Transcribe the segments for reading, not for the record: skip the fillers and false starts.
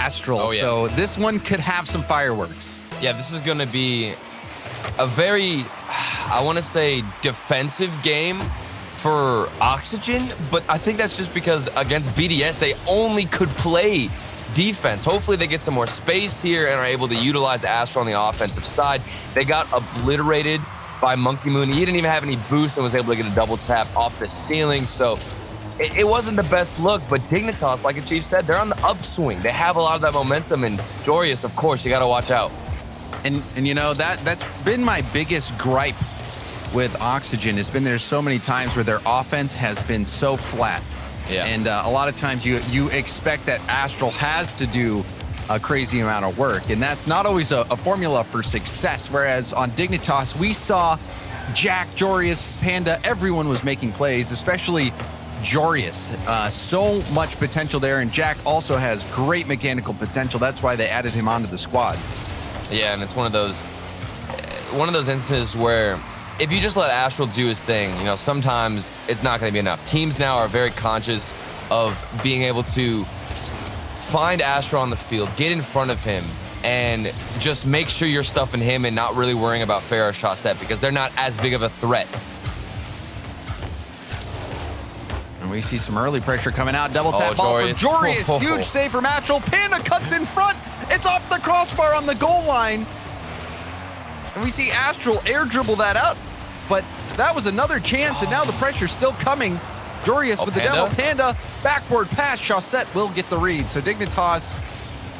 Astral. Oh, yeah. So this one could have some fireworks. Yeah, this is going to be a very, I want to say, defensive game for Oxygen, but I think that's just because against BDS, they only could play defense. Hopefully they get some more space here and are able to utilize Astral on the offensive side. They got obliterated by Monkey Moon. He didn't even have any boost and was able to get a double tap off the ceiling. So it wasn't the best look, but Dignitas, like Chief said, they're on the upswing. They have a lot of that momentum, and Jorius, of course, you got to watch out. And you know, that's been my biggest gripe with Oxygen. It's been there so many times where their offense has been so flat. Yeah. And a lot of times you expect that Astral has to do a crazy amount of work, and that's not always a formula for success. Whereas on Dignitas, we saw Jack, Jorius, Panda, everyone was making plays, especially Jorius. So much potential there, and Jack also has great mechanical potential. That's why they added him onto the squad. Yeah, and it's one of those instances where if you just let Astral do his thing, you know, sometimes it's not going to be enough. Teams now are very conscious of being able to find Astral on the field, get in front of him, and just make sure you're stuffing him and not really worrying about Farah or Shawset because they're not as big of a threat. And we see some early pressure coming out. Double tap ball Jorius. from Jorius. Huge save from Astral. Panda cuts in front. It's off the crossbar on the goal line. And we see Astral air dribble that out. But that was another chance, and now the pressure's still coming. Jorius with the demo. Panda, backboard pass. Shawset will get the read. So Dignitas,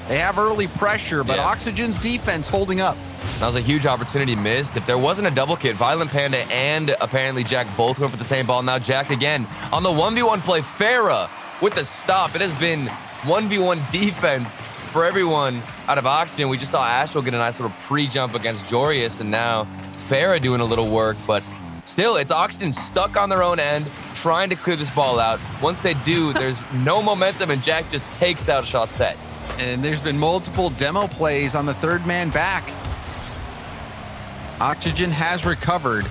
they have early pressure, but Oxygen's defense holding up. That was a huge opportunity missed. If there wasn't a double kit, Violent Panda and apparently Jack both went for the same ball. Now Jack again on the 1v1 play. Farah with the stop. It has been 1v1 defense for everyone out of Oxygen. We just saw Astral get a nice little pre-jump against Jorius, and now Farah doing a little work, but still, it's Oxygen stuck on their own end, trying to clear this ball out. Once they do, there's no momentum, and Jack just takes out Shawset. And there's been multiple demo plays on the third man back. Oxygen has recovered.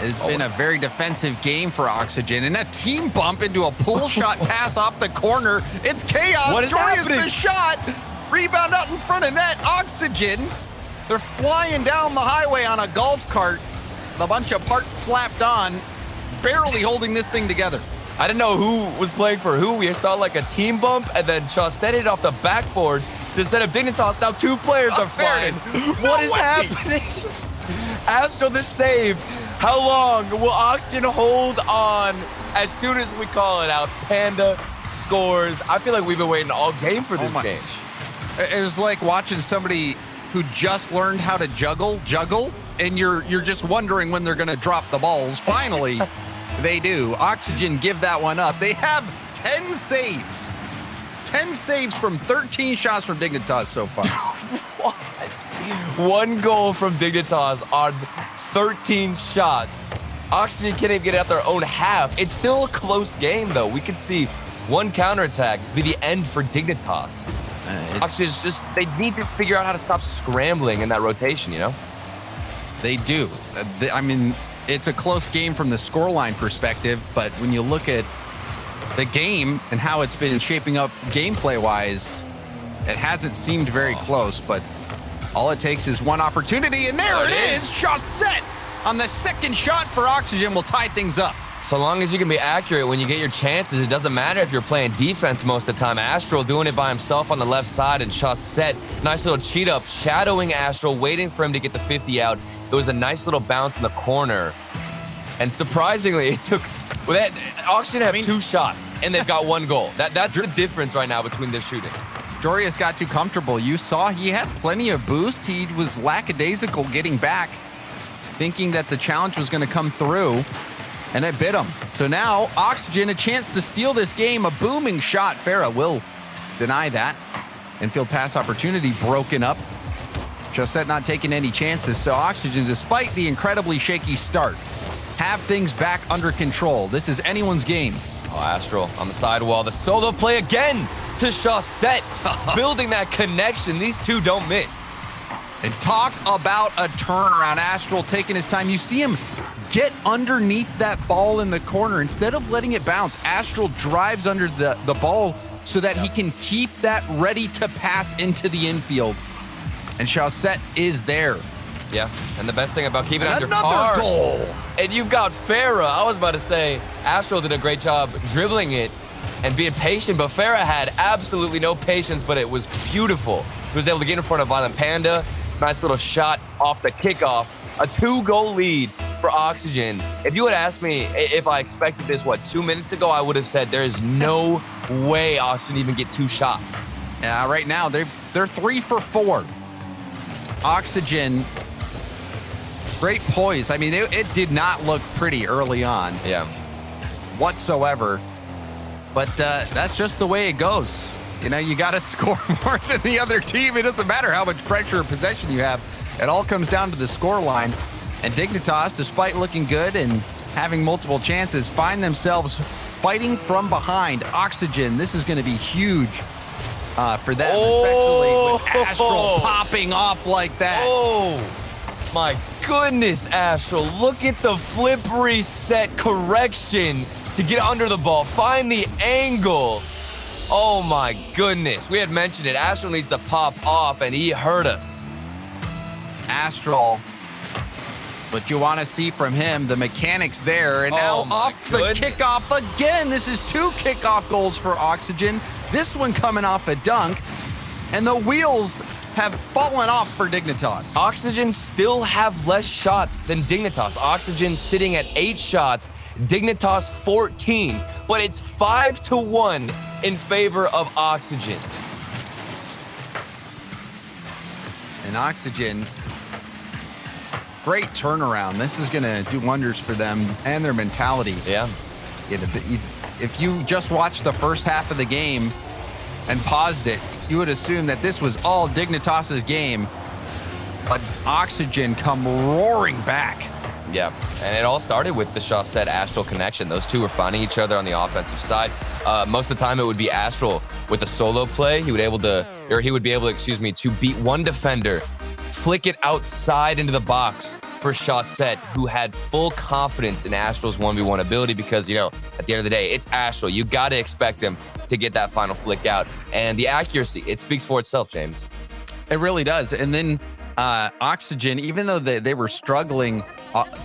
It's been a very defensive game for Oxygen, and a team bump into a pull shot pass off the corner. It's chaos. What is Jorius happening? the shot. Rebound out in front of net. Oxygen, they're flying down the highway on a golf cart. A bunch of parts slapped on, barely holding this thing together. I didn't know who was playing for who. We saw like a team bump, and then Shawset hit off the backboard to set up Dignitas. Now two players are flying. What is happening? Astral, this save. How long will Oxygen hold on as soon as we call it out? Panda scores. I feel like we've been waiting all game for this game. It was like watching somebody who just learned how to juggle, and you're just wondering when they're going to drop the balls. Finally, they do. Oxygen give that one up. They have 10 saves. 10 saves from 13 shots from Dignitas so far. What? One goal from Dignitas on 13 shots. Oxygen can't even get out their own half. It's still a close game, though. We could see one counterattack be the end for Dignitas. Oxygen's just, they need to figure out how to stop scrambling in that rotation, you know? They do. I mean, it's a close game from the scoreline perspective, but when you look at the game and how it's been shaping up gameplay-wise, it hasn't seemed very close, but all it takes is one opportunity, and there it is! Shawset on the second shot for Oxygen will tie things up. So long as you can be accurate when you get your chances, it doesn't matter if you're playing defense most of the time. Astral doing it by himself on the left side, and Shawset, nice little cheat up, shadowing Astral, waiting for him to get the 50 out. It was a nice little bounce in the corner. And surprisingly, it took, Oxygen have 2 shots, and they've got 1 goal. That's the difference right now between their shooting. Jorius got too comfortable. You saw he had plenty of boost. He was lackadaisical getting back, thinking that the challenge was going to come through, and it bit him. So now, Oxygen, a chance to steal this game. A booming shot. Farah will deny that. Infield pass opportunity broken up. Shawset not taking any chances. So Oxygen, despite the incredibly shaky start, have things back under control. This is anyone's game. Oh, Astral on the sidewall. The solo play again to Shawset, building that connection. These two don't miss. And talk about a turnaround. Astral taking his time. You see him get underneath that ball in the corner. Instead of letting it bounce, Astral drives under the ball so that he can keep that ready to pass into the infield. And Chaussette is there. Yeah, and the best thing about keeping it under Another par, goal. and you've got Farah. I was about to say, Astral did a great job dribbling it and being patient, but Farah had absolutely no patience, but it was beautiful. He was able to get in front of Violent Panda. Nice little shot off the kickoff. A 2-goal lead for Oxygen. If you had asked me if I expected this, 2 minutes ago, I would have said there's no way Oxygen even get 2 shots. Yeah, right now, they're 3 for 4. Oxygen, great poise. I mean, it did not look pretty early on. Yeah. Whatsoever. But that's just the way it goes. You know, you got to score more than the other team. It doesn't matter how much pressure or possession you have. It all comes down to the score line. And Dignitas, despite looking good and having multiple chances, find themselves fighting from behind. Oxygen, this is going to be huge for them, especially with Astral popping off like that. Oh, my goodness, Astral. Look at the flip reset correction to get under the ball. Find the angle. Oh, my goodness. We had mentioned it. Astral needs to pop off, and he hurt us. Astral, what you want to see from him, the mechanics there, and now off the kickoff again. This is 2 kickoff goals for Oxygen. This one coming off a dunk, and the wheels have fallen off for Dignitas. Oxygen still have less shots than Dignitas. Oxygen sitting at 8 shots, Dignitas 14, but it's 5-1 in favor of Oxygen. And Oxygen, great turnaround. This is going to do wonders for them and their mentality. Yeah. If you just watched the first half of the game and paused it, you would assume that this was all Dignitas's game. But Oxygen come roaring back. Yeah, and it all started with the Chaussette Astral connection. Those two were finding each other on the offensive side. Most of the time, it would be Astral with a solo play. He would be able, to beat one defender, flick it outside into the box for Chaussette, who had full confidence in Astral's 1v1 ability because, at the end of the day, it's Astral. You got to expect him to get that final flick out. And the accuracy, it speaks for itself, James. It really does. And then Oxygen, even though they were struggling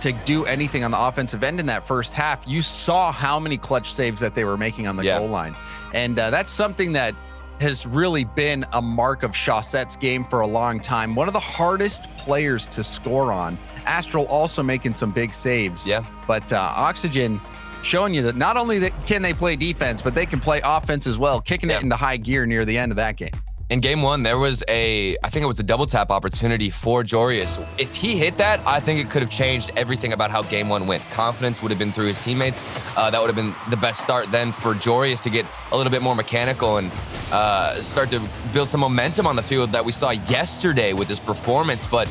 to do anything on the offensive end in that first half, you saw how many clutch saves that they were making on the goal line. And that's something that has really been a mark of Chaussette's game for a long time. One of the hardest players to score on. Astral also making some big saves. Yeah. But Oxygen showing you that not only can they play defense, but they can play offense as well, kicking it into high gear near the end of that game. In game one, there was I think it was a double tap opportunity for Jorius. If he hit that, I think it could have changed everything about how game one went. Confidence would have been through his teammates. That would have been the best start then for Jorius to get a little bit more mechanical and start to build some momentum on the field that we saw yesterday with his performance. But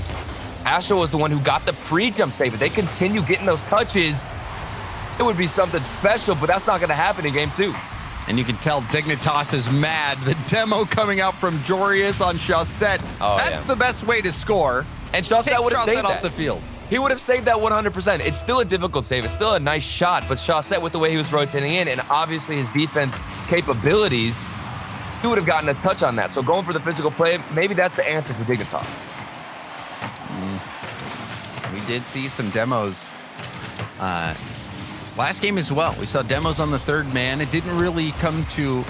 Astro was the one who got the pre-jump save. If they continue getting those touches, it would be something special, but that's not going to happen in game two. And you can tell Dignitas is mad. The demo coming out from Jorius on Chaussette. That's the best way to score. And Chaussette would have saved that off the field. He would have saved that 100%. It's still a difficult save. It's still a nice shot, but Chaussette, with the way he was rotating in and obviously his defense capabilities, he would have gotten a touch on that. So going for the physical play, maybe that's the answer for Dignitas. We did see some demos last game as well. We saw demos on the third man. It didn't really come to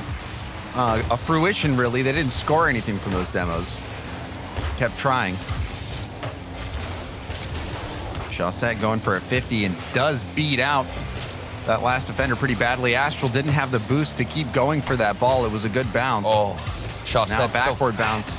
a fruition, really. They didn't score anything from those demos. Kept trying. Chaussette going for a 50 and does beat out that last defender pretty badly. Astral didn't have the boost to keep going for that ball. It was a good bounce. Oh, Chaussette now backward bounce.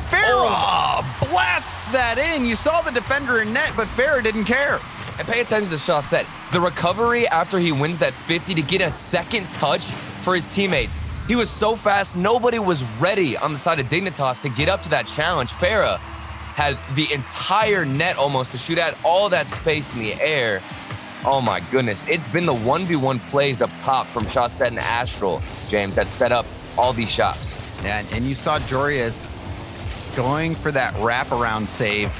Farah blasts that in. You saw the defender in net, but Farah didn't care. And pay attention to Chaussette. The recovery after he wins that 50 to get a second touch for his teammate. He was so fast, nobody was ready on the side of Dignitas to get up to that challenge. Farah had the entire net almost to shoot at all that space in the air. Oh my goodness. It's been the 1v1 plays up top from Chaussette and Astral, James, that set up all these shots. Yeah, and you saw Jorius going for that wraparound save.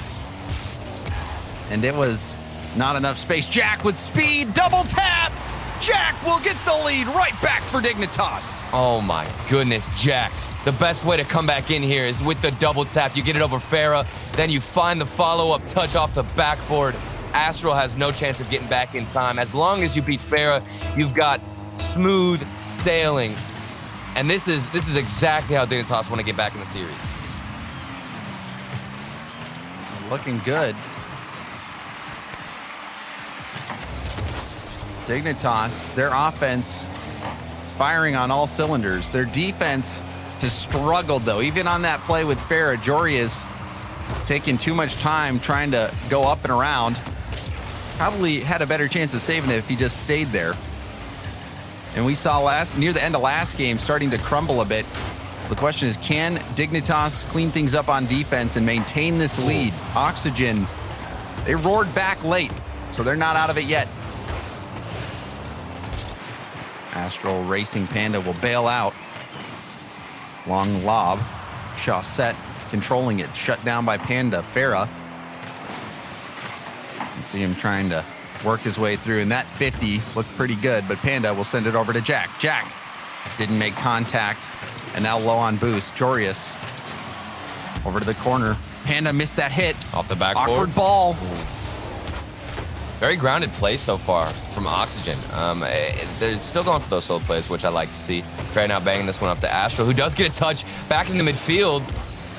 And it was not enough space. Jack with speed, double tap. Jack will get the lead right back for Dignitas. Oh my goodness, Jack. The best way to come back in here is with the double tap. You get it over Farah, then you find the follow-up touch off the backboard. Astral has no chance of getting back in time. As long as you beat Farah, you've got smooth sailing. And this is exactly how Dignitas want to get back in the series. Looking good. Dignitas, their offense firing on all cylinders. Their defense has struggled, though. Even on that play with Farah, Joria's taking too much time trying to go up and around. Probably had a better chance of saving it if he just stayed there. And we saw near the end of last game starting to crumble a bit. The question is, can Dignitas clean things up on defense and maintain this lead? Oxygen, they roared back late, so they're not out of it yet. Astral Racing Panda will bail out. Long lob. Chaussette controlling it. Shut down by Panda. Farah. You see him trying to work his way through, and that 50 looked pretty good, but Panda will send it over to Jack. Jack didn't make contact, and now low on boost. Jorius over to the corner. Panda missed that hit. Off the backboard. Awkward ball. Very grounded play so far from Oxygen. They're still going for those solo plays, which I like to see. Fair now banging this one up to Astral, who does get a touch back in the midfield.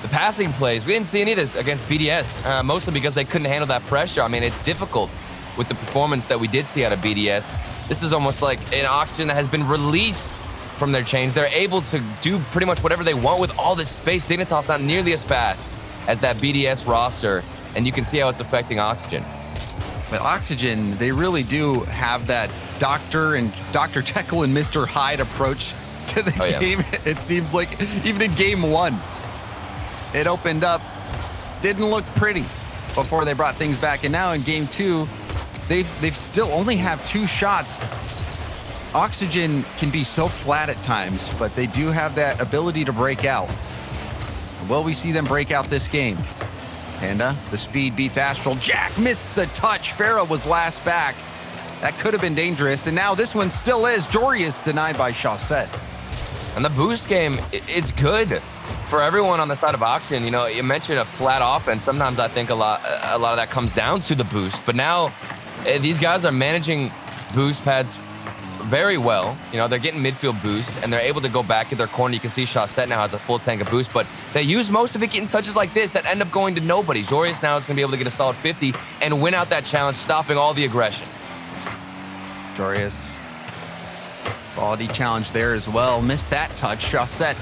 The passing plays, we didn't see any of this against BDS, mostly because they couldn't handle that pressure. I mean, it's difficult with the performance that we did see out of BDS. This is almost like an Oxygen that has been released from their chains. They're able to do pretty much whatever they want with all this space. Dignitas not nearly as fast as that BDS roster, and you can see how it's affecting Oxygen. But Oxygen, they really do have that Dr. Jekyll and Mr. Hyde approach to the game. It seems like even in game one, it opened up, didn't look pretty before they brought things back. And now in game two, they've still only have 2 shots. Oxygen can be so flat at times, but they do have that ability to break out. Will we see them break out this game? Panda, the speed beats Astral. Jack missed the touch. Farah was last back. That could have been dangerous, and now this one still is. Jorius denied by Chaussette. And the boost game, it's good for everyone on the side of Oxygen. You know, you mentioned a flat offense. Sometimes I think a lot of that comes down to the boost. But now these guys are managing boost pads very well. You know, they're getting midfield boosts, and they're able to go back in their corner. You can see Chaussette now has a full tank of boost, but they use most of it getting touches like this that end up going to nobody. Jorius now is going to be able to get a solid 50 and win out that challenge, stopping all the aggression. Jorius, quality challenge there as well. Missed that touch. Chaussette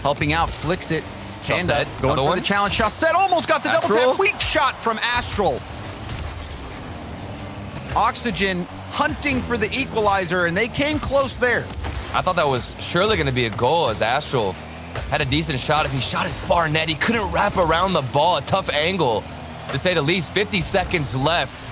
helping out, flicks it. Panda going for the challenge. Chaussette almost got the double tap. Weak shot from Astral. Oxygen hunting for the equalizer, and they came close there. I thought that was surely going to be a goal, as Astral had a decent shot. If he shot it far net, he couldn't wrap around the ball. A tough angle, to say the least. 50 seconds left.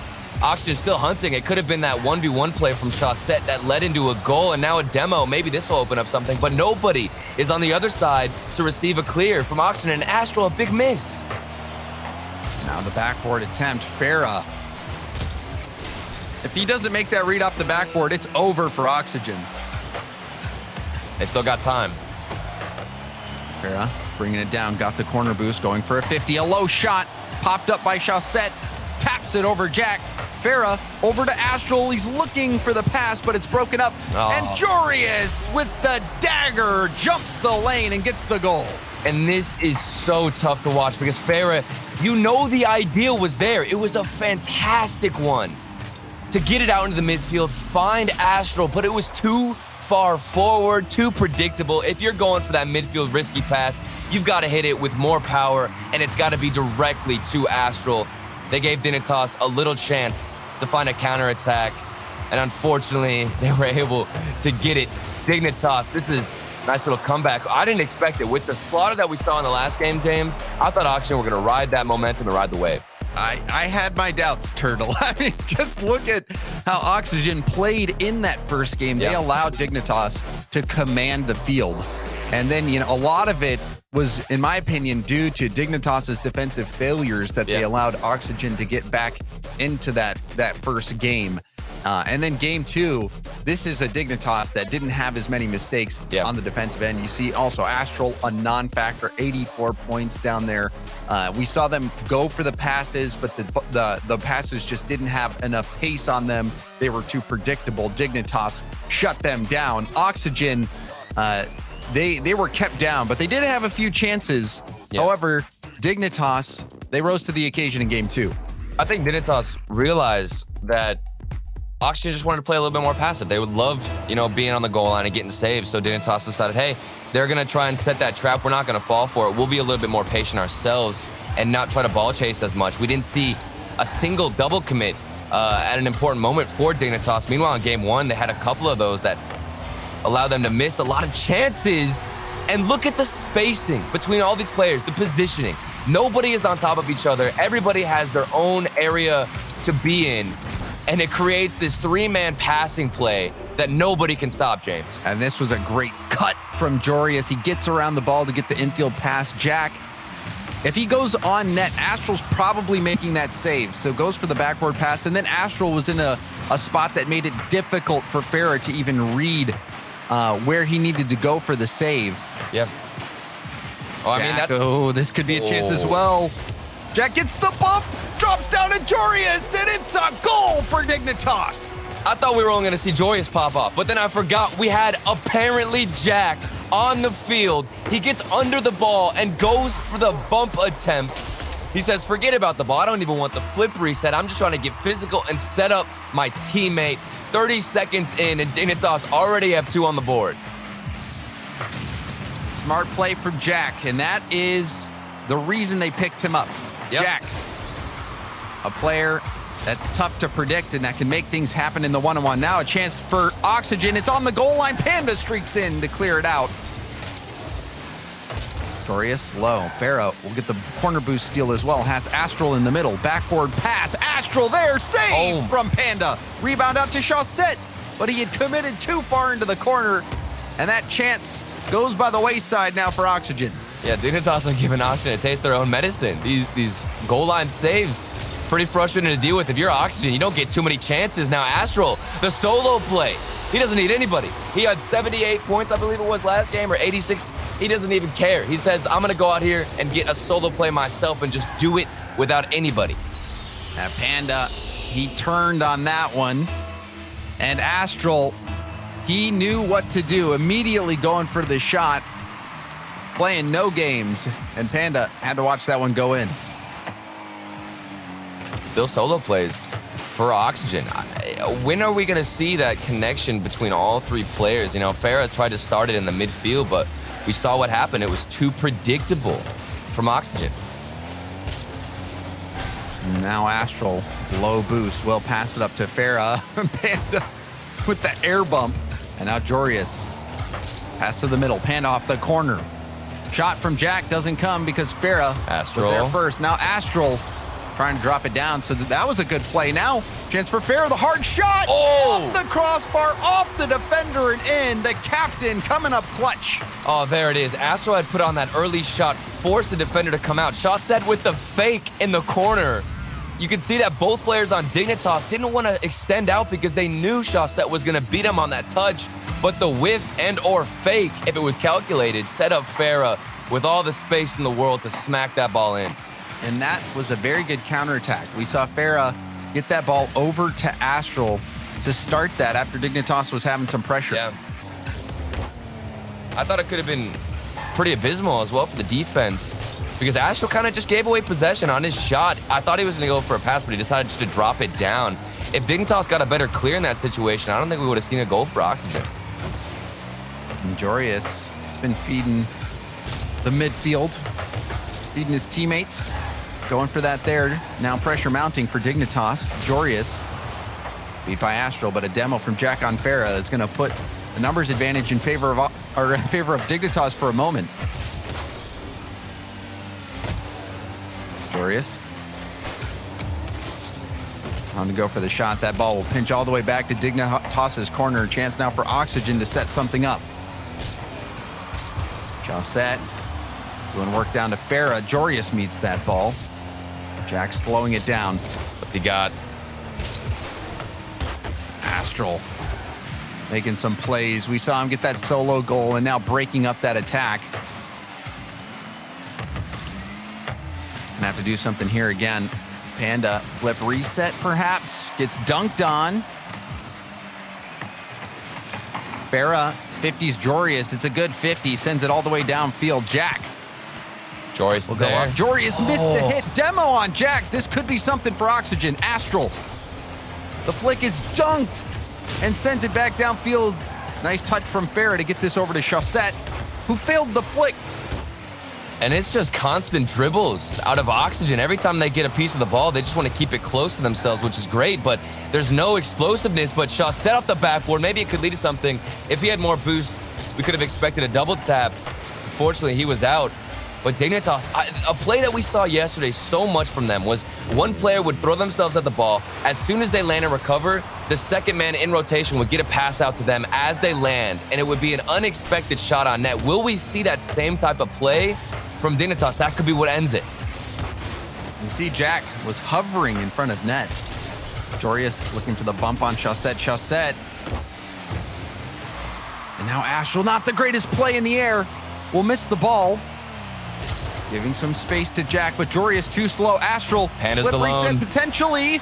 Oxygen still hunting. It could have been that 1v1 play from Chaussette that led into a goal, and now a demo. Maybe this will open up something, but nobody is on the other side to receive a clear from Oxygen, and Astral a big miss. Now the backboard attempt. Farah. If he doesn't make that read off the backboard, it's over for Oxygen. They still got time. Farah bringing it down, got the corner boost, going for a 50. A low shot, popped up by Chaussette, taps it over Jack. Farah over to Astral. He's looking for the pass, but it's broken up. And Jorius with the dagger jumps the lane and gets the goal. And this is so tough to watch because Farah, you know the idea was there. It was a fantastic one to get it out into the midfield, find Astral, but it was too far forward, too predictable. If you're going for that midfield risky pass, you've got to hit it with more power, and it's got to be directly to Astral. They gave Dignitas a little chance to find a counterattack, and unfortunately, they were able to get it. Dignitas, this is a nice little comeback. I didn't expect it. With the slaughter that we saw in the last game, James, I thought Oxygen were going to ride that momentum and ride the wave. I had my doubts, Turtle. I mean, just look at how Oxygen played in that first game. They allowed Dignitas to command the field. And then, you know, a lot of it was, in my opinion, due to Dignitas's defensive failures that they allowed Oxygen to get back into that first game. And then game 2, this is a Dignitas that didn't have as many mistakes on the defensive end. You see also Astral, a non-factor, 84 points down there. We saw them go for the passes, but the passes just didn't have enough pace on them. They were too predictable. Dignitas shut them down. Oxygen, they were kept down, but they did have a few chances. However, Dignitas, they rose to the occasion in game 2. I think Dignitas realized that Oxygen just wanted to play a little bit more passive. They would love, being on the goal line and getting saves. So Dignitas decided, hey, they're going to try and set that trap. We're not going to fall for it. We'll be a little bit more patient ourselves and not try to ball chase as much. We didn't see a single double commit at an important moment for Dignitas. Meanwhile, in game 1, they had a couple of those that allowed them to miss a lot of chances. And look at the spacing between all these players, the positioning. Nobody is on top of each other. Everybody has their own area to be in. And it creates this 3-man passing play that nobody can stop, James. And this was a great cut from Jorius. He gets around the ball to get the infield pass. Jack, if he goes on net, Astral's probably making that save. So goes for the backward pass. And then Astral was in a spot that made it difficult for Farah to even read where he needed to go for the save. Yeah. Oh, Jack, this could be a chance as well. Jack gets the bump, drops down to Jorius, and it's a goal for Dignitas. I thought we were only going to see Jorius pop off, but then I forgot we had apparently Jack on the field. He gets under the ball and goes for the bump attempt. He says, forget about the ball. I don't even want the flip reset. I'm just trying to get physical and set up my teammate. 30 seconds in, and Dignitas already have 2 on the board. Smart play from Jack, and that is the reason they picked him up. Jack, a player that's tough to predict and that can make things happen in the one-on-one. Now a chance for Oxygen. It's on the goal line. Panda streaks in to clear it out. Jorius low. Farah will get the corner boost steal as well. Has Astral in the middle. Backward pass. Astral there. Save from Panda. Rebound out to Chaussette, but he had committed too far into the corner, and that chance goes by the wayside now for Oxygen. Yeah, Dignitas are giving Oxygen a taste their own medicine. These goal line saves, pretty frustrating to deal with. If you're Oxygen, you don't get too many chances. Now Astral, the solo play. He doesn't need anybody. He had 78 points, I believe it was last game, or 86. He doesn't even care. He says, I'm gonna go out here and get a solo play myself and just do it without anybody. That Panda, he turned on that one. And Astral, he knew what to do, immediately going for the shot, playing no games, and Panda had to watch that one go in. Still solo plays for Oxygen. When are we going to see that connection between all 3 players? Farah tried to start it in the midfield, but we saw what happened. It was too predictable from Oxygen. Now Astral, low boost, will pass it up to Farah. Panda with the air bump. And now Jorius, pass to the middle, Panda off the corner. Shot from Jack doesn't come because Farah was there first. Now Astral trying to drop it down. So that was a good play. Now chance for Farah, the hard shot. Off the crossbar, off the defender and in. The captain coming up clutch. Oh, there it is. Astral had put on that early shot, forced the defender to come out. Chaussette with the fake in the corner. You can see that both players on Dignitas didn't want to extend out because they knew Chaussette was going to beat him on that touch. But the whiff and or fake, if it was calculated, set up Farah with all the space in the world to smack that ball in. And that was a very good counterattack. We saw Farah get that ball over to Astral to start that after Dignitas was having some pressure. Yeah. I thought it could have been pretty abysmal as well for the defense because Astral kind of just gave away possession on his shot. I thought he was going to go for a pass, but he decided just to drop it down. If Dignitas got a better clear in that situation, I don't think we would have seen a goal for Oxygen. And Jorius has been feeding the midfield, feeding his teammates, going for that there. Now pressure mounting for Dignitas. Jorius beat by Astral, but a demo from Jack on Farah that's going to put the numbers advantage in favor of Dignitas for a moment. Jorius on to go for the shot. That ball will pinch all the way back to Dignitas's corner. Chance now for Oxygen to set something up. Chaussette doing work down to Farah. Jorius meets that ball. Jack slowing it down. What's he got? Astral making some plays. We saw him get that solo goal and now breaking up that attack. Gonna have to do something here again. Panda flip reset perhaps. Gets dunked on. Farah 50s Jorius. It's a good 50. Sends it all the way downfield. Jack. Jorius will is go there. up. Jorius missed the hit. Demo on Jack. This could be something for Oxygen. Astral. The flick is dunked and sends it back downfield. Nice touch from Farah to get this over to Chaussette, who failed the flick. And it's just constant dribbles out of Oxygen. Every time they get a piece of the ball, they just want to keep it close to themselves, which is great, but there's no explosiveness. But Chaussette off the backboard, maybe it could lead to something. If he had more boost, we could have expected a double tap. Unfortunately, he was out. But Dignitas, a play that we saw yesterday so much from them was one player would throw themselves at the ball. As soon as they land and recover, the second man in rotation would get a pass out to them as they land, and it would be an unexpected shot on net. Will we see that same type of play from Dignitas? That could be what ends it. You see Jack was hovering in front of net. Jorius looking for the bump on Chaussette. Chaussette. And now Astral, not the greatest play in the air, will miss the ball. Giving some space to Jack, but Jorius too slow. Astral, Panda's flip alone. reset potentially.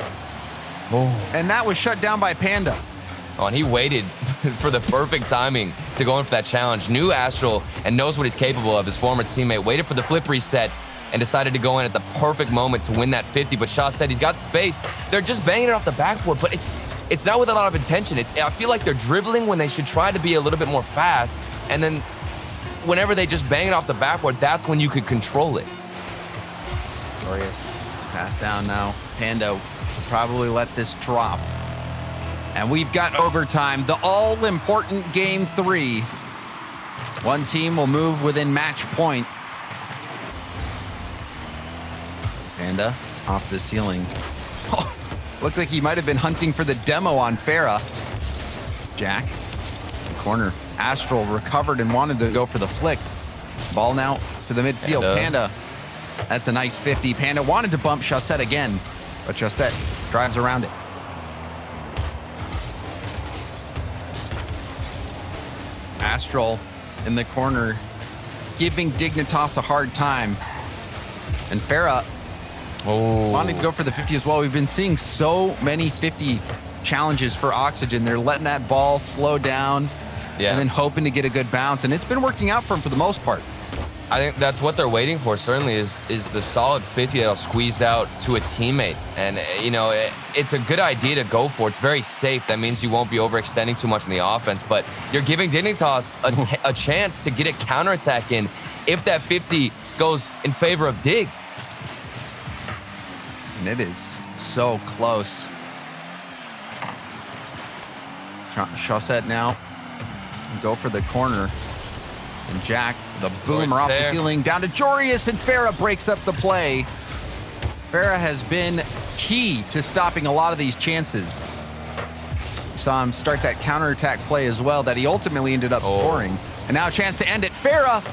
Oh. And that was shut down by Panda. Oh, and he waited for the perfect timing to go in for that challenge. Knew Astral and knows what he's capable of. His former teammate waited for the flip reset and decided to go in at the perfect moment to win that 50. But Shaw said he's got space. They're just banging it off the backboard, but it's not with a lot of intention. I feel like they're dribbling when they should try to be a little bit more fast. And then whenever they just bang it off the backboard, that's when you could control it. Glorious pass down now. Panda will probably let this drop. And we've got overtime, the all-important game 3. One team will move within match point. Panda off the ceiling. Oh, looked like he might have been hunting for the demo on Farah. Jack, the corner. Astral recovered and wanted to go for the flick. Ball now to the midfield. Panda. That's a nice 50. Panda wanted to bump Chaussette again, but Chaussette drives around it. Astral in the corner, giving Dignitas a hard time. And Farah wanting to go for the 50 as well. We've been seeing so many 50 challenges for Oxygen. They're letting that ball slow down and then hoping to get a good bounce. And it's been working out for them for the most part. I think that's what they're waiting for, certainly, is the solid 50 that'll squeeze out to a teammate. And, you know, it's a good idea to go for. It's very safe. That means you won't be overextending too much in the offense. But you're giving Dignitas a chance to get a counterattack in if that 50 goes in favor of Dig. And it is so close. Chaussette now go for the corner. And Jack, the boomer off the ceiling, down to Jorius, and Farah breaks up the play. Farah has been key to stopping a lot of these chances. We saw him start that counterattack play as well that he ultimately ended up scoring. And now a chance to end it. Farah!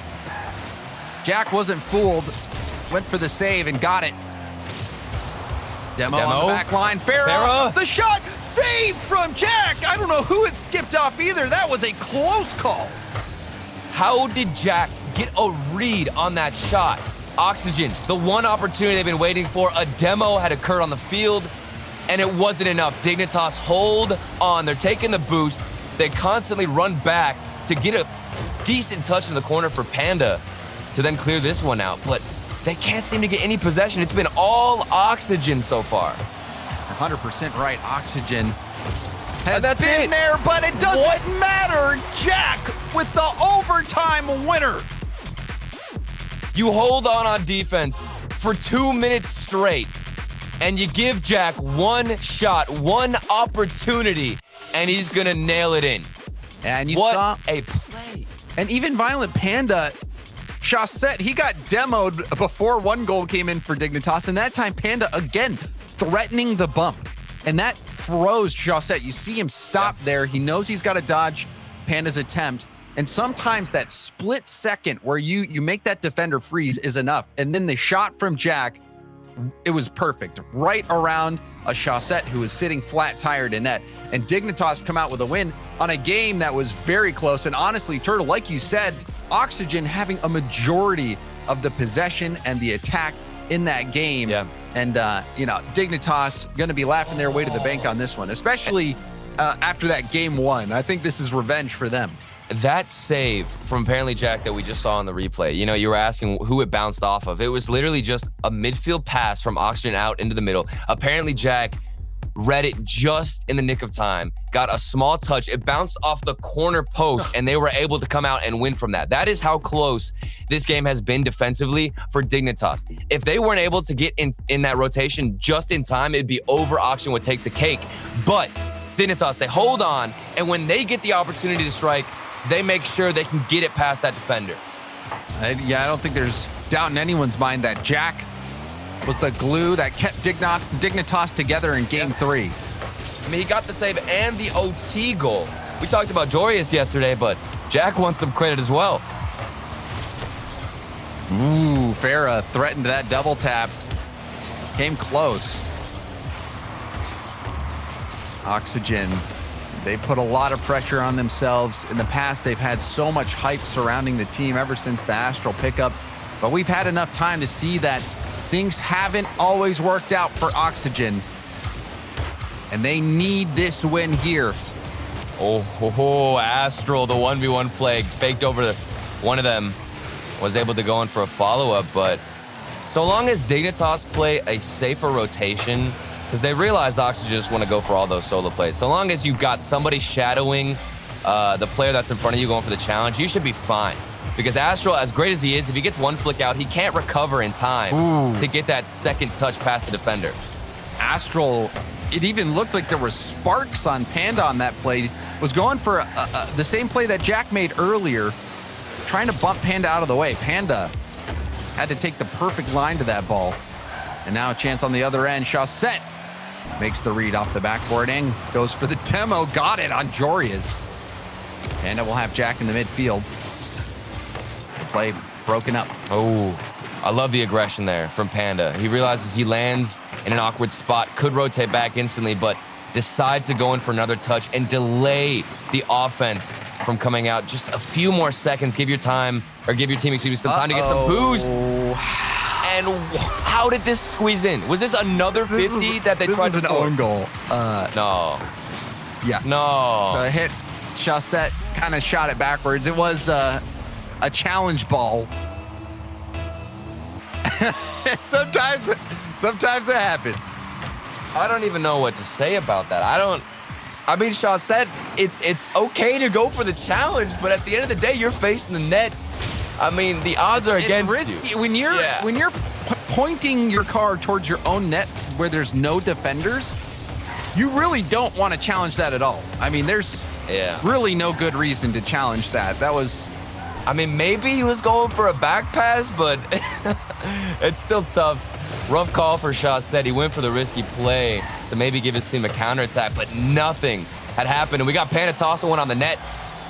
Jack wasn't fooled. Went for the save and got it. Demo on the back line. Farah, the shot, saved from Jack. I don't know who it skipped off either. That was a close call. How did Jack get a read on that shot? Oxygen, the one opportunity they've been waiting for, a demo had occurred on the field, and it wasn't enough. Dignitas hold on. They're taking the boost. They constantly run back to get a decent touch in the corner for Panda to then clear this one out. But they can't seem to get any possession. It's been all Oxygen so far. 100% right. Oxygen has been there, but it doesn't matter. Jack with the overtime winner. You hold on defense for 2 minutes straight, and you give Jack one shot, one opportunity, and he's gonna nail it in. And you saw a play. And even Violent Panda, Chaussette, he got demoed before one goal came in for Dignitas, and that time Panda again threatening the bump. And that froze Chaussette. You see him stop there. He knows he's got to dodge Panda's attempt. And sometimes that split second where you make that defender freeze is enough. And then the shot from Jack it was perfect. Right around a Chaussette who was sitting flat tired in net. And Dignitas come out with a win on a game that was very close. And honestly, Turtle, like you said, Oxygen having a majority of the possession and the attack in that game. Yeah. And, Dignitas going to be laughing their way to the bank on this one, especially after that game one. I think this is revenge for them. That save from apparently Jack that we just saw on the replay, you were asking who it bounced off of. It was literally just a midfield pass from Oxygen out into the middle. Apparently Jack read it just in the nick of time, got a small touch. It bounced off the corner post, and they were able to come out and win from that. That is how close this game has been defensively for Dignitas. If they weren't able to get in that rotation just in time, it'd be over. Oxygen would take the cake. But Dignitas, they hold on, and when they get the opportunity to strike, they make sure they can get it past that defender. I don't think there's doubt in anyone's mind that Jack was the glue that kept Dignitas together in game 3. I mean, he got the save and the OT goal. We talked about Jorius yesterday, but Jack wants some credit as well. Ooh, Farah threatened that double tap. Came close. Oxygen, they put a lot of pressure on themselves. In the past, they've had so much hype surrounding the team ever since the Astral pickup, but we've had enough time to see that things haven't always worked out for Oxygen, and they need this win here. Astral, the 1v1 play, faked over one of them, was able to go in for a follow-up, but so long as Dignitas play a safer rotation, because they realize Oxygen just want to go for all those solo plays. So long as you've got somebody shadowing the player that's in front of you going for the challenge, you should be fine. Because Astral, as great as he is, if he gets one flick out, he can't recover in time to get that second touch past the defender. Astral, it even looked like there were sparks on Panda on that play. Was going for the same play that Jack made earlier, trying to bump Panda out of the way. Panda had to take the perfect line to that ball. And now a chance on the other end. Chaussette makes the read off the backboard and goes for the demo. Got it on Jorius. Panda will have Jack in the midfield. Play broken up. I love the aggression there from Panda. He realizes he lands in an awkward spot, could rotate back instantly, but decides to go in for another touch and delay the offense from coming out just a few more seconds. Give your team, excuse me, some time to get some boost. And how did this squeeze in? Was this another 50 that they tried to score? This was an own goal. No. Yeah. No. So it hit Chaussette, kind of shot it backwards. It was a challenge ball. Sometimes it happens. I don't even know what to say about that. I mean, Chaussette, it's okay to go for the challenge, but at the end of the day, you're facing the net. I mean, the odds are against risky. you. When you're pointing your car towards your own net where there's no defenders, you really don't want to challenge that at all. I mean, there's really no good reason to challenge that. That was... I mean, maybe he was going for a back pass, but it's still tough. Rough call for Chaussette. He went for the risky play to maybe give his team a counterattack, but nothing had happened. And we got Panda tossing one on the net.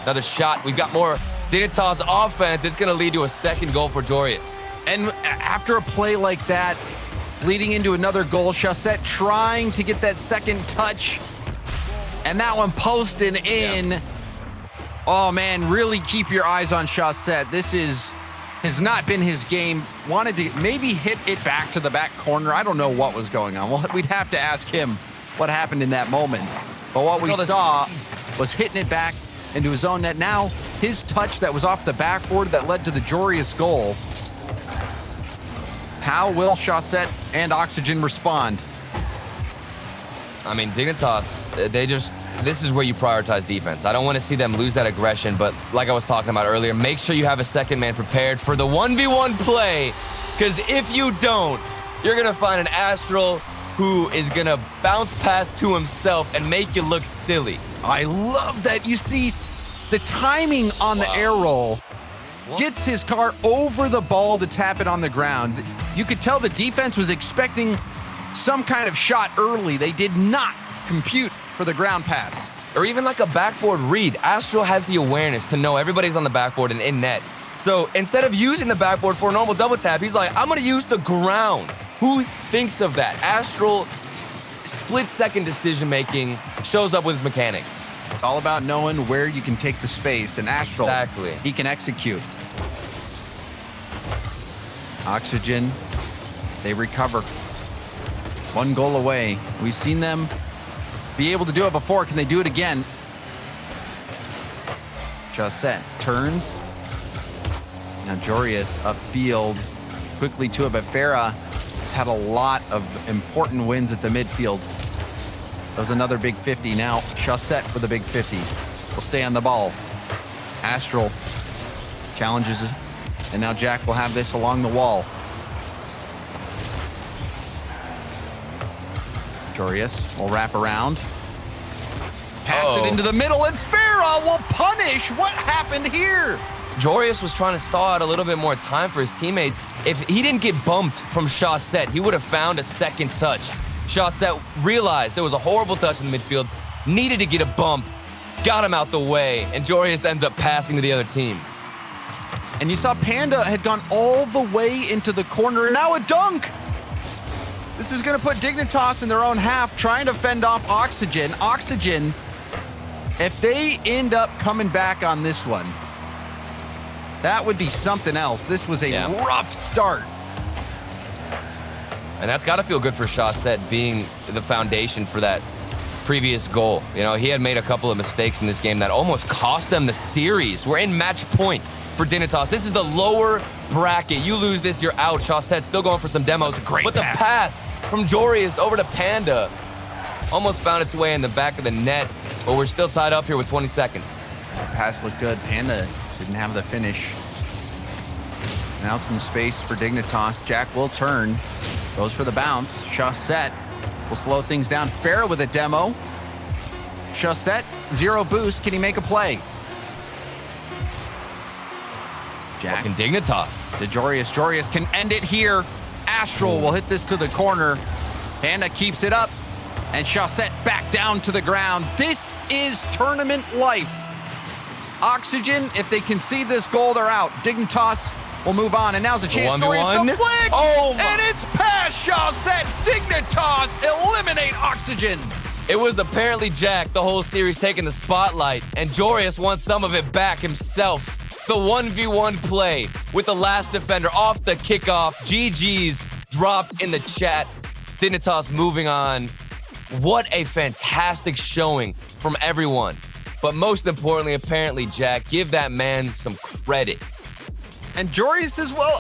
Another shot. We've got more Dignitas offense. It's going to lead to a second goal for Jorius. And after a play like that, leading into another goal, Chaussette trying to get that second touch. And that one posted in. Yeah. Oh, man, really keep your eyes on Chaussette. This has not been his game. Wanted to maybe hit it back to the back corner. I don't know what was going on. Well, we'd have to ask him what happened in that moment. But what we saw was hitting it back into his own net. Now, his touch that was off the backboard that led to the Jorius goal. How will Chaussette and Oxygen respond? I mean, Dignitas, this is where you prioritize defense. I don't want to see them lose that aggression, but like I was talking about earlier, make sure you have a second man prepared for the 1v1 play, because if you don't, you're going to find an Astral who is going to bounce past to himself and make you look silly. I love that. You see the timing on the air roll. Gets his car over the ball to tap it on the ground. You could tell the defense was expecting some kind of shot early. They did not compute for the ground pass. Or even like a backboard read. Astral has the awareness to know everybody's on the backboard and in net. So instead of using the backboard for a normal double tap, he's like, I'm going to use the ground Who thinks of that? Astral, split-second decision-making, shows up with his mechanics. It's all about knowing where you can take the space, and Astral, Exactly. he can execute. Oxygen, they recover. 1 goal away. We've seen them be able to do it before. Can they do it again? Chaussette turns. Now Jorius upfield. Quickly to it, but Farah has had a lot of important wins at the midfield. That was another big 50. Now Chaussette for the big 50. Will stay on the ball. Astral challenges it. And now Jack will have this along the wall. Jorius will wrap around. Pass it into the middle, and Farah will punish. What happened here? Jorius was trying to stall out a little bit more time for his teammates. If he didn't get bumped from Chaussette, he would have found a second touch. Chaussette realized there was a horrible touch in the midfield, needed to get a bump, got him out the way, and Jorius ends up passing to the other team. And you saw Panda had gone all the way into the corner, and now a dunk. This is going to put Dignitas in their own half, trying to fend off Oxygen. Oxygen, if they end up coming back on this one, that would be something else. This was a rough start. And that's got to feel good for Chaussette being the foundation for that previous goal. You know, he had made a couple of mistakes in this game that almost cost them the series. We're in match point for Dignitas. This is the lower bracket. You lose this, you're out. Chaussette's still going for some demos. But the pass from Jorius over to Panda almost found its way in the back of the net, but we're still tied up here with 20 seconds. The pass looked good. Panda didn't have the finish. Now some space for Dignitas. Jack will turn. Goes for the bounce. Chaussette will slow things down. Farah with a demo. Chaussette, 0 boost. Can he make a play? Jack. And Dignitas. To Jorius. Jorius can end it here. Astral will hit this to the corner. Panda keeps it up. And Chaussette back down to the ground. This is tournament life. Oxygen, if they concede this goal, they're out. Dignitas will move on. And now's a chance. Jorius the flick. Oh my. And it's past Chaussette. Dignitas eliminate Oxygen. It was apparently Jack the whole series taking the spotlight, and Jorius wants some of it back himself. The 1v1 play with the last defender off the kickoff. GG's dropped in the chat. Dignitas moving on. What a fantastic showing from everyone. But most importantly, apparently, Jack, give that man some credit. And Jorius as well.